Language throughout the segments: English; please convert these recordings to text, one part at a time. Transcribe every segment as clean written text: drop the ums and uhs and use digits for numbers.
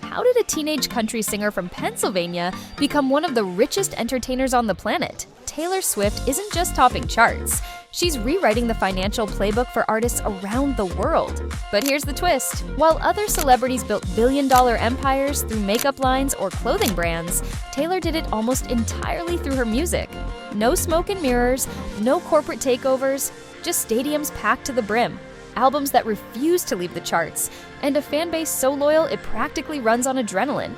how did a teenage country singer from Pennsylvania become one of the richest entertainers on the planet? Taylor Swift isn't just topping charts. She's rewriting the financial playbook for artists around the world. But here's the twist. While other celebrities built billion-dollar empires through makeup lines or clothing brands, Taylor did it almost entirely through her music. No smoke and mirrors, no corporate takeovers, just stadiums packed to the brim, albums that refuse to leave the charts, and a fan base so loyal it practically runs on adrenaline.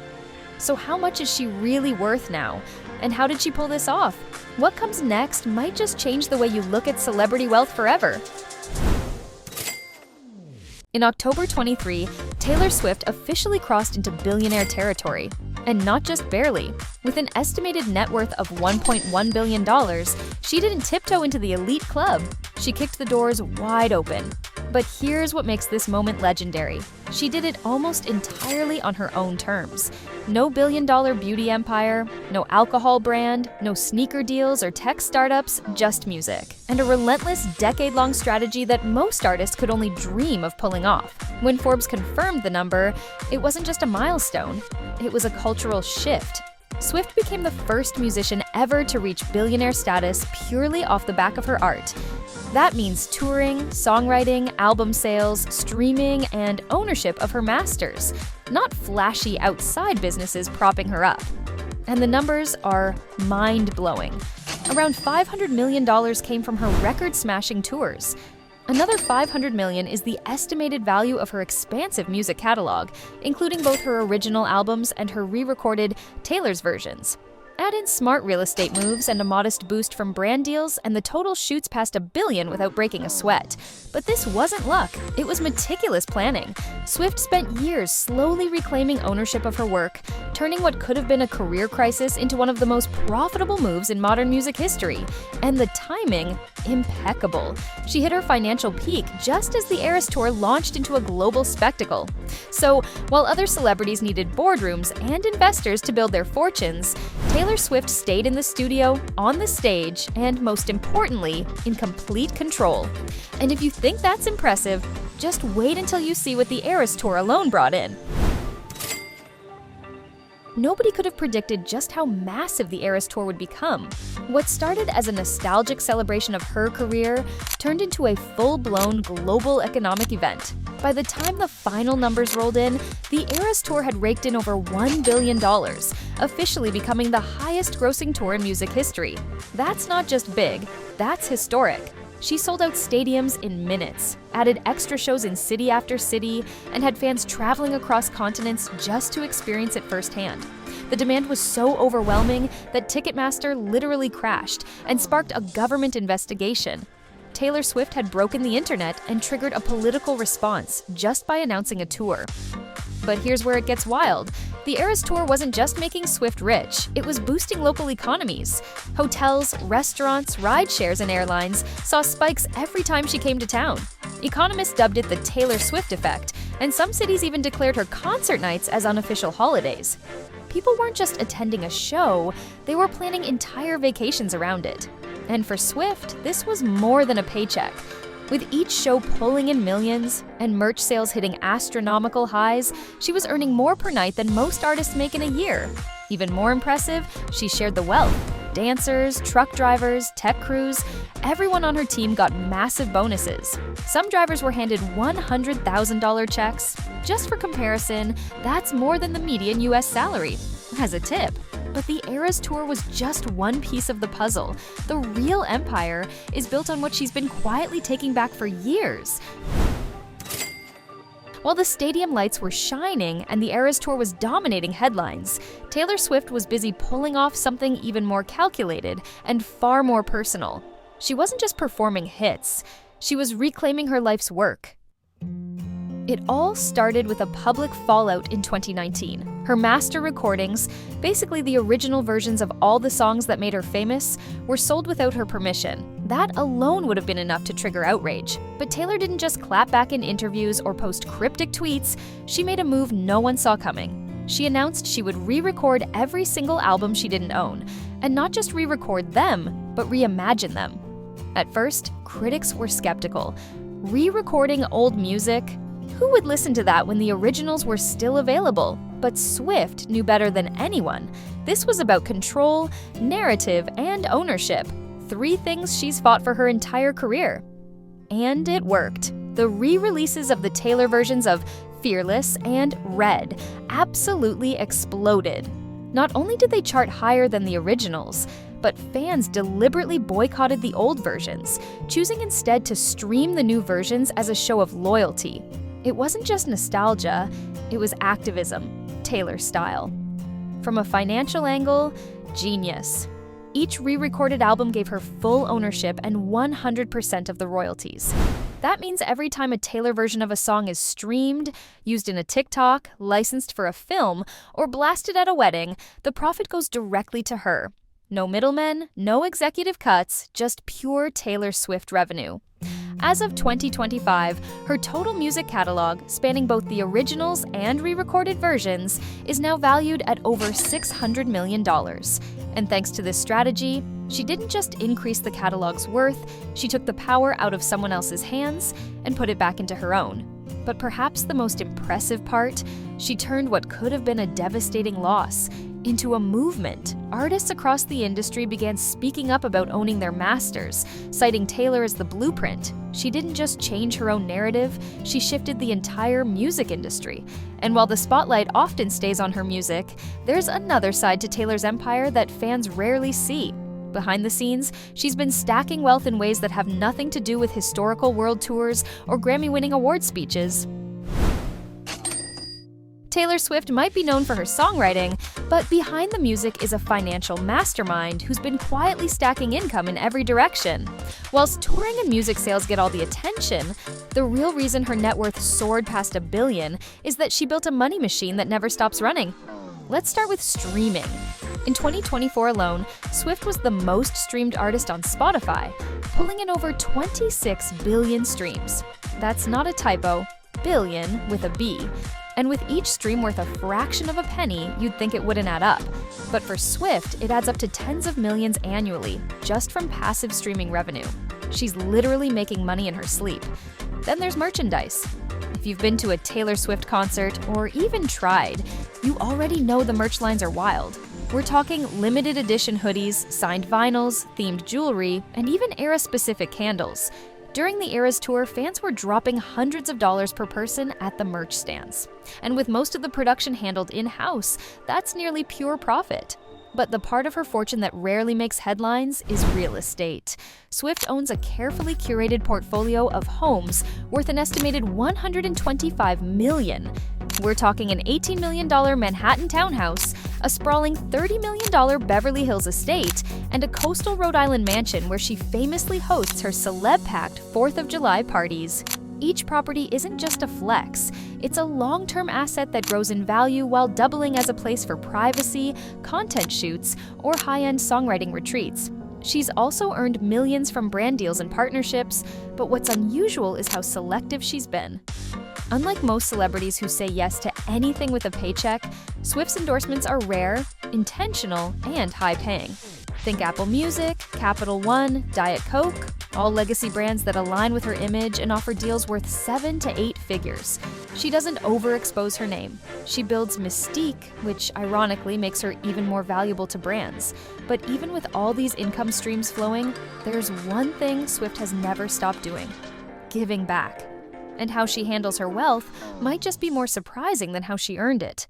So how much is she really worth now? And how did she pull this off? What comes next might just change the way you look at celebrity wealth forever. In October 23, Taylor Swift officially crossed into billionaire territory. And not just barely. With an estimated net worth of $1.1 billion, she didn't tiptoe into the elite club. She kicked the doors wide open. But here's what makes this moment legendary. She did it almost entirely on her own terms. No billion-dollar beauty empire, no alcohol brand, no sneaker deals or tech startups, just music. And a relentless decade-long strategy that most artists could only dream of pulling off. When Forbes confirmed the number, it wasn't just a milestone, it was a cultural shift. Swift became the first musician ever to reach billionaire status purely off the back of her art. That means touring, songwriting, album sales, streaming, and ownership of her masters, not flashy outside businesses propping her up. And the numbers are mind-blowing. Around $500 million came from her record-smashing tours. Another $500 million is the estimated value of her expansive music catalog, including both her original albums and her re-recorded Taylor's versions. Add in smart real estate moves and a modest boost from brand deals, and the total shoots past $1 billion without breaking a sweat. But this wasn't luck, it was meticulous planning. Swift spent years slowly reclaiming ownership of her work, turning what could have been a career crisis into one of the most profitable moves in modern music history. And the timing, impeccable. She hit her financial peak just as the Eras Tour launched into a global spectacle. So, while other celebrities needed boardrooms and investors to build their fortunes, Taylor Swift stayed in the studio, on the stage, and most importantly, in complete control. And if you think that's impressive, just wait until you see what the Eras Tour alone brought in. Nobody could have predicted just how massive the Eras Tour would become. What started as a nostalgic celebration of her career turned into a full-blown global economic event. By the time the final numbers rolled in, the Eras Tour had raked in over $1 billion, officially becoming the highest-grossing tour in music history. That's not just big, that's historic. She sold out stadiums in minutes, added extra shows in city after city, and had fans traveling across continents just to experience it firsthand. The demand was so overwhelming that Ticketmaster literally crashed and sparked a government investigation. Taylor Swift had broken the internet and triggered a political response just by announcing a tour. But here's where it gets wild. The Eras Tour wasn't just making Swift rich, it was boosting local economies. Hotels, restaurants, ride shares, and airlines saw spikes every time she came to town. Economists dubbed it the Taylor Swift effect, and some cities even declared her concert nights as unofficial holidays. People weren't just attending a show, they were planning entire vacations around it. And for Swift, this was more than a paycheck. With each show pulling in millions and merch sales hitting astronomical highs, she was earning more per night than most artists make in a year. Even more impressive, she shared the wealth. Dancers, truck drivers, tech crews, everyone on her team got massive bonuses. Some drivers were handed $100,000 checks. Just for comparison, that's more than the median US salary. As a tip. But the Eras Tour was just one piece of the puzzle. The real empire is built on what she's been quietly taking back for years. While the stadium lights were shining and the Eras Tour was dominating headlines, Taylor Swift was busy pulling off something even more calculated and far more personal. She wasn't just performing hits, she was reclaiming her life's work. It all started with a public fallout in 2019. Her master recordings, basically the original versions of all the songs that made her famous, were sold without her permission. That alone would have been enough to trigger outrage. But Taylor didn't just clap back in interviews or post cryptic tweets, she made a move no one saw coming. She announced she would re-record every single album she didn't own, and not just re-record them, but reimagine them. At first, critics were skeptical. Re-recording old music? Who would listen to that when the originals were still available? But Swift knew better than anyone. This was about control, narrative, and ownership. 3 things she's fought for her entire career. And it worked. The re-releases of the Taylor versions of Fearless and Red absolutely exploded. Not only did they chart higher than the originals, but fans deliberately boycotted the old versions, choosing instead to stream the new versions as a show of loyalty. It wasn't just nostalgia, it was activism, Taylor style. From a financial angle, genius. Each re-recorded album gave her full ownership and 100% of the royalties. That means every time a Taylor version of a song is streamed, used in a TikTok, licensed for a film, or blasted at a wedding, the profit goes directly to her. No middlemen, no executive cuts, just pure Taylor Swift revenue. As of 2025, her total music catalog, spanning both the originals and re-recorded versions, is now valued at over $600 million. And thanks to this strategy, she didn't just increase the catalog's worth, she took the power out of someone else's hands and put it back into her own. But perhaps the most impressive part, she turned what could have been a devastating loss into a movement. Artists across the industry began speaking up about owning their masters, citing Taylor as the blueprint. She didn't just change her own narrative, she shifted the entire music industry. And while the spotlight often stays on her music, there's another side to Taylor's empire that fans rarely see. Behind the scenes, she's been stacking wealth in ways that have nothing to do with historical world tours or Grammy-winning award speeches. Taylor Swift might be known for her songwriting, but behind the music is a financial mastermind who's been quietly stacking income in every direction. Whilst touring and music sales get all the attention, the real reason her net worth soared past $1 billion is that she built a money machine that never stops running. Let's start with streaming. In 2024 alone, Swift was the most streamed artist on Spotify, pulling in over 26 billion streams. That's not a typo, billion with a B. And with each stream worth a fraction of a penny, you'd think it wouldn't add up. But for Swift, it adds up to tens of millions annually, just from passive streaming revenue. She's literally making money in her sleep. Then there's merchandise. If you've been to a Taylor Swift concert, or even tried, you already know the merch lines are wild. We're talking limited edition hoodies, signed vinyls, themed jewelry, and even era-specific candles. During the Eras tour, fans were dropping hundreds of dollars per person at the merch stands. And with most of the production handled in-house, that's nearly pure profit. But the part of her fortune that rarely makes headlines is real estate. Swift owns a carefully curated portfolio of homes worth an estimated $125 million. We're talking an $18 million Manhattan townhouse, a sprawling $30 million Beverly Hills estate, and a coastal Rhode Island mansion where she famously hosts her celeb-packed 4th of July parties. Each property isn't just a flex, it's a long-term asset that grows in value while doubling as a place for privacy, content shoots, or high-end songwriting retreats. She's also earned millions from brand deals and partnerships, but what's unusual is how selective she's been. Unlike most celebrities who say yes to anything with a paycheck, Swift's endorsements are rare, intentional, and high-paying. Think Apple Music, Capital One, Diet Coke, all legacy brands that align with her image and offer deals worth 7 to 8 figures. She doesn't overexpose her name. She builds mystique, which ironically makes her even more valuable to brands. But even with all these income streams flowing, there's one thing Swift has never stopped doing: giving back. And how she handles her wealth might just be more surprising than how she earned it.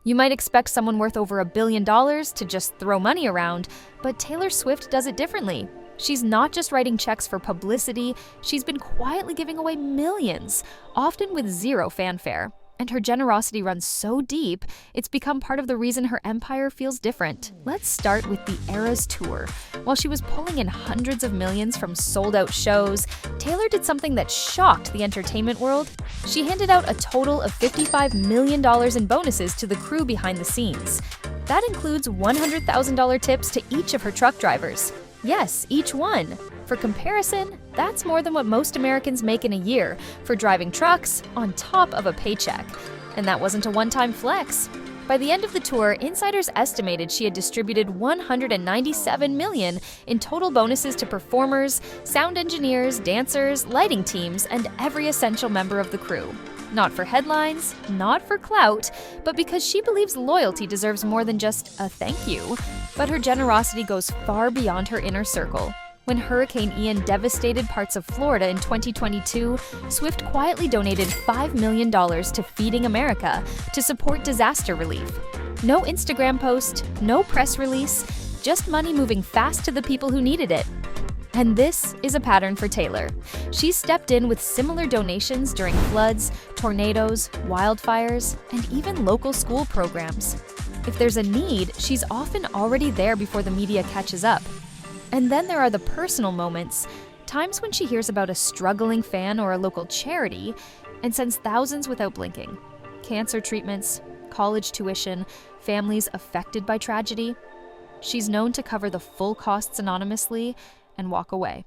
You might expect someone worth over $1 billion to just throw money around, but Taylor Swift does it differently. She's not just writing checks for publicity, she's been quietly giving away millions, often with zero fanfare. And her generosity runs so deep, it's become part of the reason her empire feels different. Let's start with the Eras tour. While she was pulling in hundreds of millions from sold-out shows, Taylor did something that shocked the entertainment world. She handed out a total of $55 million in bonuses to the crew behind the scenes. That includes $100,000 tips to each of her truck drivers. Yes, each one. For comparison, that's more than what most Americans make in a year for driving trucks on top of a paycheck. And that wasn't a one-time flex. By the end of the tour, insiders estimated she had distributed $197 million in total bonuses to performers, sound engineers, dancers, lighting teams, and every essential member of the crew. Not for headlines, not for clout, but because she believes loyalty deserves more than just a thank you. But her generosity goes far beyond her inner circle. When Hurricane Ian devastated parts of Florida in 2022, Swift quietly donated $5 million to Feeding America to support disaster relief. No Instagram post, no press release, just money moving fast to the people who needed it. And this is a pattern for Taylor. She stepped in with similar donations during floods, tornadoes, wildfires, and even local school programs. If there's a need, she's often already there before the media catches up. And then there are the personal moments, times when she hears about a struggling fan or a local charity and sends thousands without blinking. Cancer treatments, college tuition, families affected by tragedy. She's known to cover the full costs anonymously and walk away.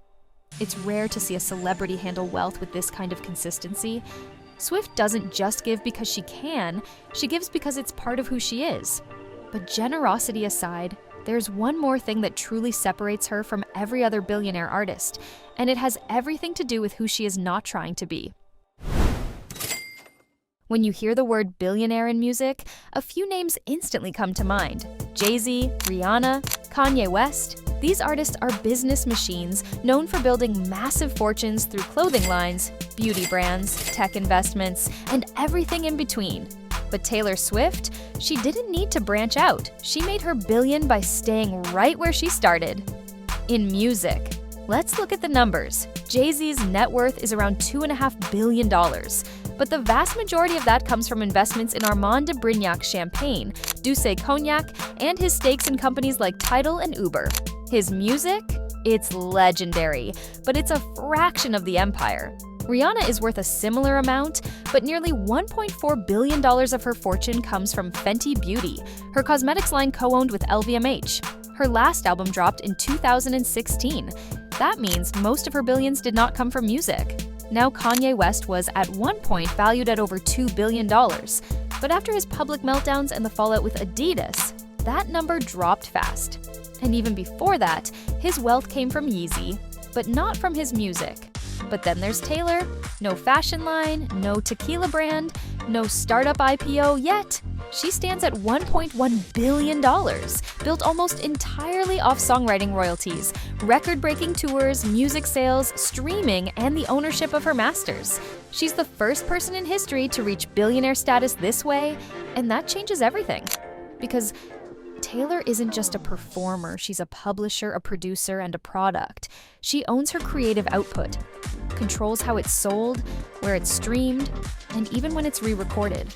It's rare to see a celebrity handle wealth with this kind of consistency. Swift doesn't just give because she can, she gives because it's part of who she is. But generosity aside, there's one more thing that truly separates her from every other billionaire artist, and it has everything to do with who she is not trying to be. When you hear the word billionaire in music, a few names instantly come to mind. Jay-Z, Rihanna, Kanye West. These artists are business machines known for building massive fortunes through clothing lines, beauty brands, tech investments, and everything in between. But Taylor Swift, she didn't need to branch out. She made her billion by staying right where she started. In music. Let's look at the numbers. Jay-Z's net worth is around $2.5 billion. But the vast majority of that comes from investments in Armand de Brignac champagne, Douce Cognac, and his stakes in companies like Tidal and Uber. His music? It's legendary, but it's a fraction of the empire. Rihanna is worth a similar amount, but nearly $1.4 billion of her fortune comes from Fenty Beauty, her cosmetics line co-owned with LVMH. Her last album dropped in 2016. That means most of her billions did not come from music. Now Kanye West was at one point valued at over $2 billion, but after his public meltdowns and the fallout with Adidas, that number dropped fast. And even before that, his wealth came from Yeezy, but not from his music. But then there's Taylor, no fashion line, no tequila brand, no startup IPO yet. She stands at $1.1 billion, built almost entirely off songwriting royalties, record-breaking tours, music sales, streaming, and the ownership of her masters. She's the first person in history to reach billionaire status this way, and that changes everything. Because Taylor isn't just a performer, she's a publisher, a producer, and a product. She owns her creative output, controls how it's sold, where it's streamed, and even when it's re-recorded.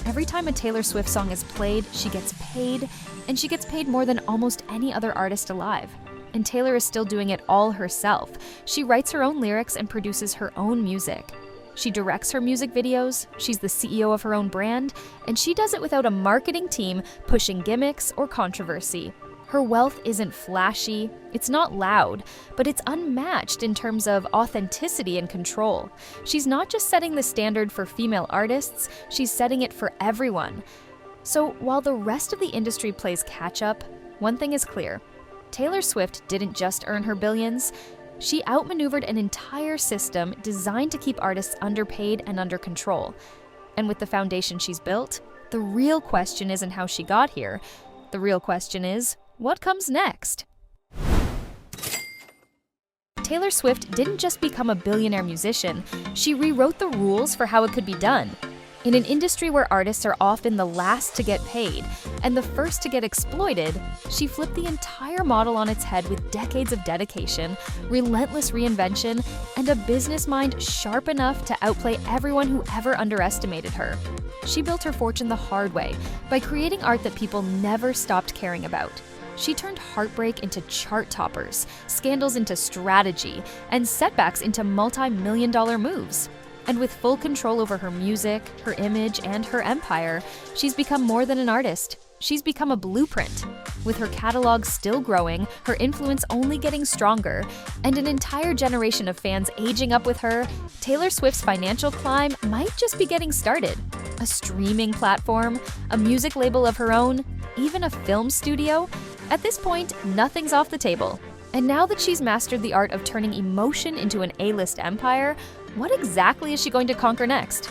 Every time a Taylor Swift song is played, she gets paid, and she gets paid more than almost any other artist alive. And Taylor is still doing it all herself. She writes her own lyrics and produces her own music. She directs her music videos, she's the CEO of her own brand, and she does it without a marketing team pushing gimmicks or controversy. Her wealth isn't flashy, it's not loud, but it's unmatched in terms of authenticity and control. She's not just setting the standard for female artists, she's setting it for everyone. So while the rest of the industry plays catch-up, one thing is clear. Taylor Swift didn't just earn her billions. She outmaneuvered an entire system designed to keep artists underpaid and under control. And with the foundation she's built, the real question isn't how she got here. The real question is, what comes next? Taylor Swift didn't just become a billionaire musician, she rewrote the rules for how it could be done. In an industry where artists are often the last to get paid and the first to get exploited, she flipped the entire model on its head with decades of dedication, relentless reinvention, and a business mind sharp enough to outplay everyone who ever underestimated her. She built her fortune the hard way by creating art that people never stopped caring about. She turned heartbreak into chart toppers, scandals into strategy, and setbacks into multi-million-dollar moves. And with full control over her music, her image, and her empire, she's become more than an artist. She's become a blueprint. With her catalog still growing, her influence only getting stronger, and an entire generation of fans aging up with her, Taylor Swift's financial climb might just be getting started. A streaming platform, a music label of her own, even a film studio? At this point, nothing's off the table. And now that she's mastered the art of turning emotion into an A-list empire, what exactly is she going to conquer next?